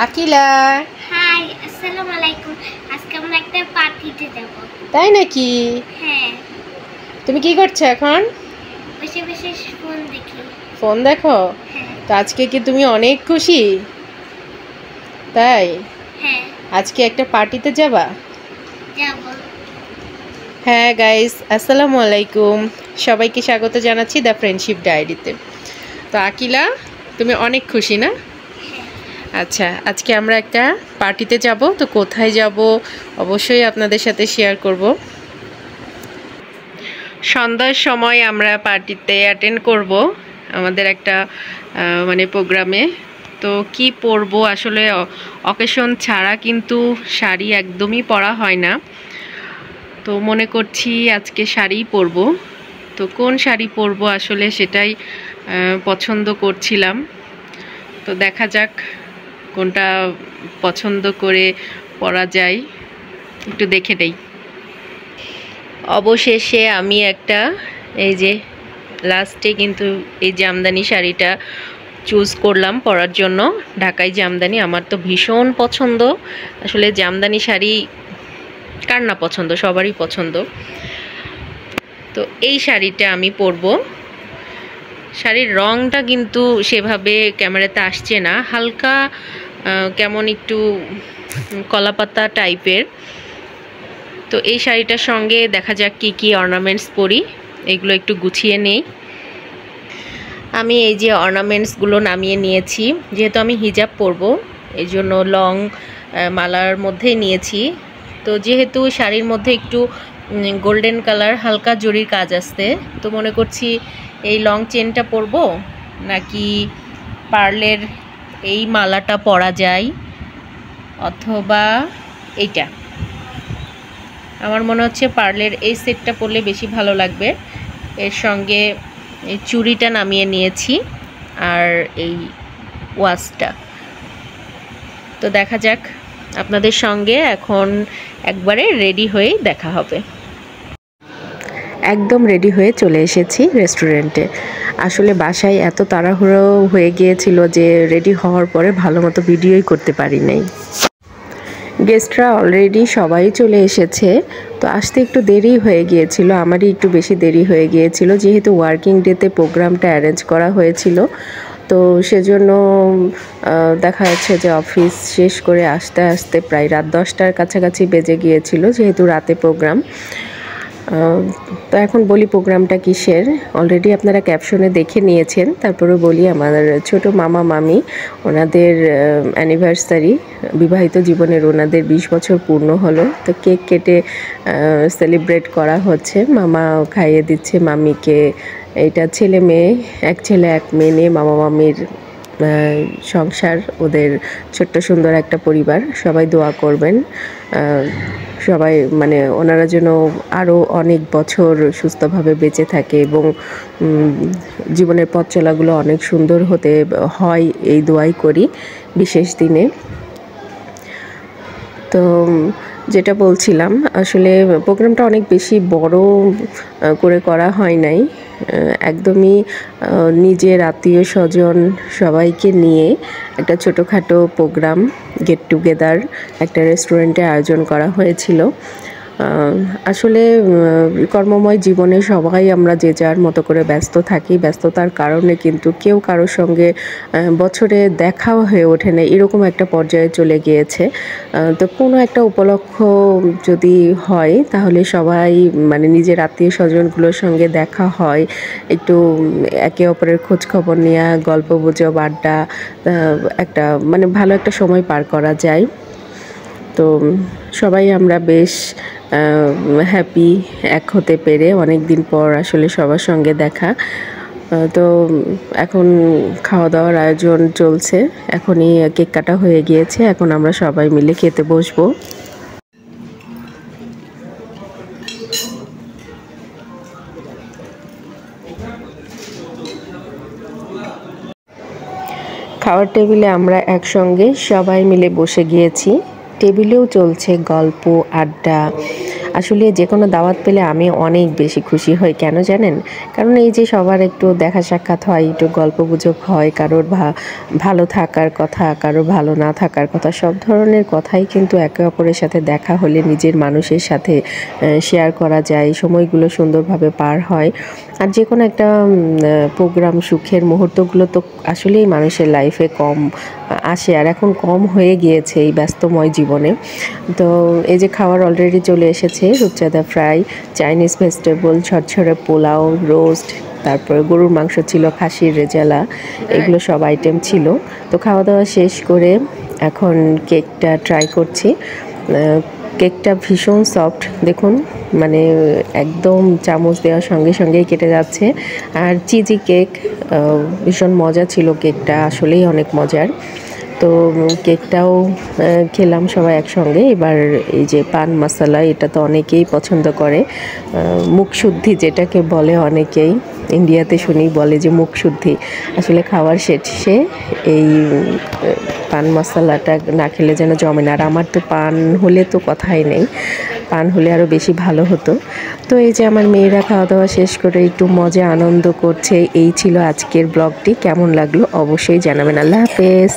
Akila, high, আসসালামু আলাইকুম। আজকে আমরা একটা পার্টিতে যাব। তাই নাকি? হ্যাঁ। তুমি কি করছো এখন? বসে বসে ফোন দেখি। ফোন দেখো? হ্যাঁ। তো আজকে কি তুমি অনেক খুশি? তাই? হ্যাঁ। আজকে একটা পার্টিতে যাবা? যাব। হ্যাঁ গাইস, আসসালামু আলাইকুম। সবাইকে স্বাগত জানাচ্ছি দ্য ফ্রেন্ডশিপ ডায়েরিতে। তো আকিলা, তুমি অনেক খুশি না? আচ্ছা, আজকে আমরা একটা পার্টিতে যাব। তো কোথায় যাব অবশ্যই আপনাদের সাথে শেয়ার করব। সন্ধ্যার সময় আমরা পার্টিতে অ্যাটেন্ড করব আমাদের একটা মানে প্রোগ্রামে। তো কি পরবো আসলে, অকেশন ছাড়া কিন্তু শাড়ি একদমই পরা হয় না। তো মনে করছি আজকে শাড়িই পরবো। তো কোন শাড়ি পরবো আসলে সেটাই পছন্দ করছিলাম। তো দেখা যাক কোনটা পছন্দ করে পরা যায়, একটু দেখে নেই। অবশেষে আমি একটা, এই যে লাস্টে কিন্তু এই জামদানি শাড়িটা চুজ করলাম পরার জন্য। ঢাকাই জামদানি আমার তো ভীষণ পছন্দ। আসলে জামদানি শাড়ি কার না পছন্দ, সবারই পছন্দ। তো এই শাড়িটা আমি পরবো। শাড়ির রংটা কিন্তু সেভাবে ক্যামেরাতে আসছে না, হালকা কেমন একটু কলাপাতা টাইপের। তো এই শাড়িটার সঙ্গে দেখা যাক কি কি অর্নামেন্টস পরি, এগুলো একটু গুছিয়ে নেই। আমি এই যে অর্নামেন্টসগুলো নামিয়ে নিয়েছি, যেহেতু আমি হিজাব পরবো এই জন্য লং মালার মধ্যেই নিয়েছি। তো যেহেতু শাড়ির মধ্যে একটু গোল্ডেন কালার হালকা জরির কাজ আসতে, তো মনে করছি এই লং চেনটা পরবো নাকি পার্লের এই মালাটা পরা যায়, অথবা এইটা। আমার মনে হচ্ছে পার্লের এই সেটটা পরলে বেশি ভালো লাগবে। এর সঙ্গে এই চুড়িটা নামিয়ে নিয়েছি আর এই ওয়াচটা। তো দেখা যাক, আপনাদের সঙ্গে এখন একবারে রেডি হয়ে দেখা হবে। একদম রেডি হয়ে চলে এসেছি রেস্টুরেন্টে। আসলে বাসায় এত তাড়াহুড়ো হয়ে গিয়েছিল যে রেডি হওয়ার পরে ভালো মতো ভিডিওই করতে পারি নাই। গেস্টরা অলরেডি সবাই চলে এসেছে। তো আসতে একটু দেরি হয়ে গিয়েছিল, আমারই একটু বেশি দেরি হয়ে গিয়েছিল, যেহেতু ওয়ার্কিং ডেতে প্রোগ্রামটা অ্যারেঞ্জ করা হয়েছিল। তো সেজন্য দেখা যাচ্ছে যে অফিস শেষ করে আসতে আসতে প্রায় রাত 10টার কাছাকাছি বেজে গিয়েছিল, যেহেতু রাতে প্রোগ্রাম। তো এখন বলি প্রোগ্রামটা কিসের। অলরেডি আপনারা ক্যাপশনে দেখে নিয়েছেন, তারপরে বলি আমার ছোট মামা মামি, ওনাদের অ্যানিভার্সারি, বিবাহিত জীবনের ওনাদের 20 বছর পূর্ণ হলো। তো কেক কেটে সেলিব্রেট করা হচ্ছে, মামা খাইয়ে দিচ্ছে মামিকে। এইটা ছেলে মেয়ে, এক ছেলে এক মেয়ে নিয়ে মামা মামির সংসার, ওদের ছোট্ট সুন্দর একটা পরিবার। সবাই দোয়া করবেন, সবাই মানে ওনারা যেন আরও অনেক বছর সুস্থভাবে বেঁচে থাকে এবং জীবনের পথ চলাগুলো অনেক সুন্দর হতে হয়, এই দোয়াই করি বিশেষ দিনে। তো যেটা বলছিলাম, আসলে প্রোগ্রামটা অনেক বেশি বড় করে করা হয় নাই, একদমই নিজের আত্মীয় স্বজন সবাইকে নিয়ে একটা ছোটোখাটো প্রোগ্রাম, গেট টুগেদার একটা রেস্টুরেন্টে আয়োজন করা হয়েছিল। আসলে কর্মময় জীবনে সবাই আমরা যে যার মতো করে ব্যস্ত থাকি, ব্যস্ততার কারণে কিন্তু কেউ কারোর সঙ্গে বছরে দেখাও হয়ে ওঠে না, এরকম একটা পর্যায়ে চলে গিয়েছে। তো কোনো একটা উপলক্ষ যদি হয় তাহলে সবাই মানে নিজের আত্মীয় স্বজনগুলোর সঙ্গে দেখা হয়, একটু একে অপরের খোঁজ খবর নেওয়া, গল্প গুজব, আড্ডা, একটা মানে ভালো একটা সময় পার করা যায়। তো সবাই আমরা বেশ হ্যাপি এক হতে পেরে, অনেক দিন পর আসলে সবার সঙ্গে দেখা। তো এখন খাওয়া দাওয়ার আয়োজন চলছে, এখনই কেক কাটা হয়ে গিয়েছে, এখন আমরা সবাই মিলে খেতে বসবো। খাওয়ার টেবিলে আমরা একসঙ্গে সবাই মিলে বসে গিয়েছি। টেবিলেও চলছে গল্প, আড্ডা, আসলে যে কোনো দাওয়াত পেলে আমি অনেক বেশি খুশি হই, কেন জানেন? কারণ এই যে সবার একটু দেখা সাক্ষাৎ হয়, একটু গল্পগুজব হয়, কারোর ভালো থাকার কথা, কারোর ভালো না থাকার কথা, সব ধরনের কথাই কিন্তু একে অপরের সাথে দেখা হলে নিজের মানুষের সাথে শেয়ার করা যায়, সময়গুলো সুন্দরভাবে পার হয়। আর যে কোনো একটা প্রোগ্রাম, সুখের মুহূর্তগুলো তো আসলেই মানুষের লাইফে কম আসে, আর এখন কম হয়ে গিয়েছে এই ব্যস্তময় জীবনে। তো এই যে খাবার অলরেডি চলে এসেছে, রূপচাঁদা ফ্রাই, চাইনিজ ভেজিটেবল, ঝরঝরে পোলাও, রোস্ট, তারপরে গরুর মাংস ছিল, খাসির রেজালা, এগুলো সব আইটেম ছিল। তো খাওয়া দাওয়া শেষ করে এখন কেকটা ট্রাই করছি। কেকটা ভীষণ সফট, দেখুন, মানে একদম চামচ দেওয়ার সঙ্গে সঙ্গেই কেটে যাচ্ছে। আর চিজি কেক, ভীষণ মজা ছিল কেকটা, আসলেই অনেক মজার। তো কেকটাও খেলাম সবাই একসঙ্গে। এবার এই যে পান মশলা, এটা তো অনেকেই পছন্দ করে, মুখ শুদ্ধি যেটাকে বলে অনেকেই, ইন্ডিয়াতে শুনি বলে যে মুখ শুদ্ধি। আসলে খাওয়ার শেষে এই পান মশলাটা না খেলে যেন জমে না। আর আমার তো পান হলে তো কথাই নেই, পান হলে আরও বেশি ভালো হতো। তো এই যে আমার মেয়েরা খাওয়া দাওয়া শেষ করে একটু মজা আনন্দ করছে। এই ছিল আজকের ব্লগটি, কেমন লাগলো অবশ্যই জানাবেন। আল্লাহ হাফেজ।